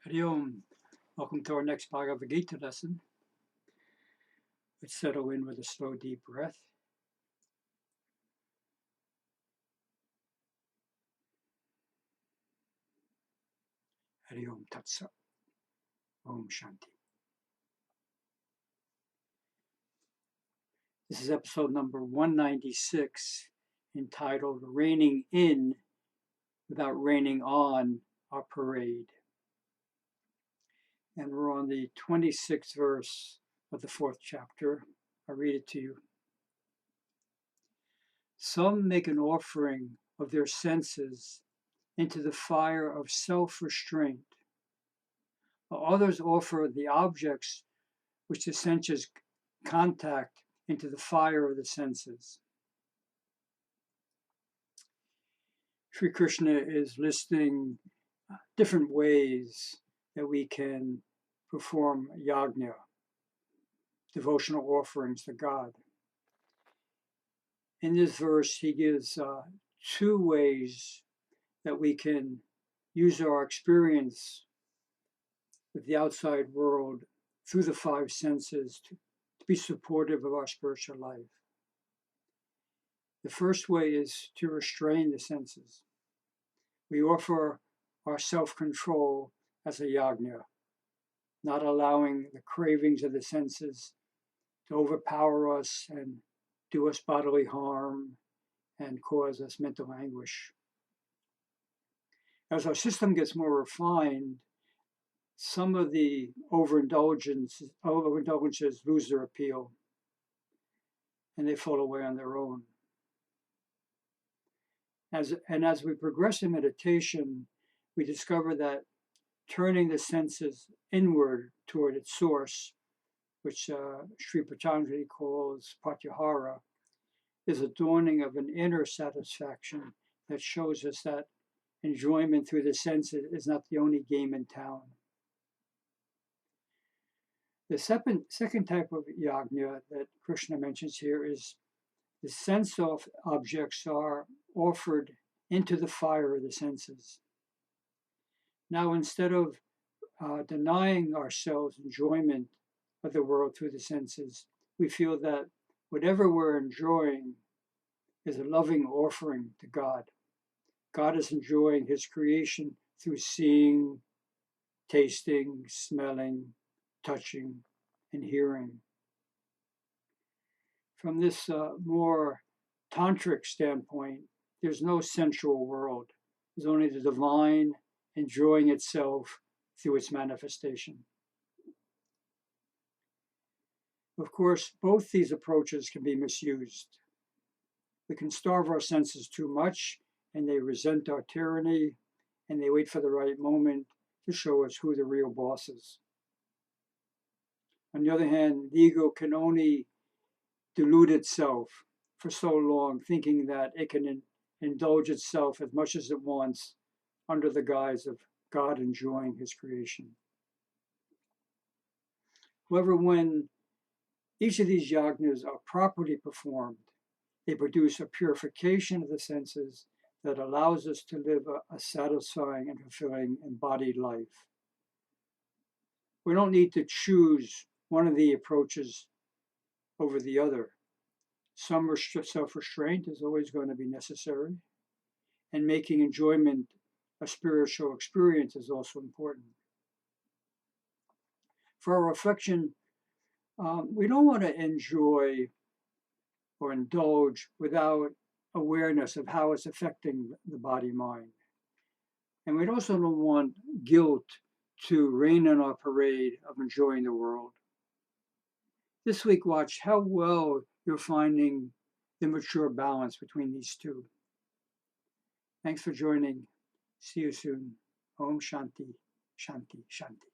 Hari Om. Welcome to our next Bhagavad Gita lesson. Let's settle in with a slow, deep breath. Hari Om Tat Sat. Om Shanti. This is episode number 196, entitled Reining In Without Raining On Our Parade. And we're on the 26th verse of the 4th chapter. I'll read it to you. Some make an offering of their senses into the fire of self-restraint, while others offer the objects which the senses contact into the fire of the senses. Sri Krishna is listing different ways that we can perform yajna, devotional offerings to God. In this verse, he gives two ways that we can use our experience with the outside world through the five senses to be supportive of our spiritual life. The first way is to restrain the senses. We offer our self-control as a yajna, not allowing the cravings of the senses to overpower us and do us bodily harm and cause us mental anguish. As our system gets more refined, some of the overindulgences lose their appeal and they fall away on their own. As we progress in meditation, we discover that turning the senses inward toward its source, which Sri Patanjali calls pratyahara, is a dawning of an inner satisfaction that shows us that enjoyment through the senses is not the only game in town. The second type of yajna that Krishna mentions here is the sense of objects are offered into the fire of the senses. Now, instead of denying ourselves enjoyment of the world through the senses, we feel that whatever we're enjoying is a loving offering to God. God is enjoying his creation through seeing, tasting, smelling, touching, and hearing. From this more tantric standpoint, there's no sensual world. There's only the divine enjoying itself through its manifestation. Of course, both these approaches can be misused. We can starve our senses too much, and they resent our tyranny, and they wait for the right moment to show us who the real boss is. On the other hand, the ego can only delude itself for so long, thinking that it can indulge itself as much as it wants under the guise of God enjoying his creation. However, when each of these yajnas are properly performed, they produce a purification of the senses that allows us to live a satisfying and fulfilling embodied life. We don't need to choose one of the approaches over the other. Some self-restraint is always going to be necessary, and making enjoyment a spiritual experience is also important. For our reflection, we don't want to enjoy or indulge without awareness of how it's affecting the body-mind. And we also don't want guilt to rain on our parade of enjoying the world. This week, watch how well you're finding the mature balance between these two. Thanks for joining. See you soon. Om Shanti, Shanti, Shanti.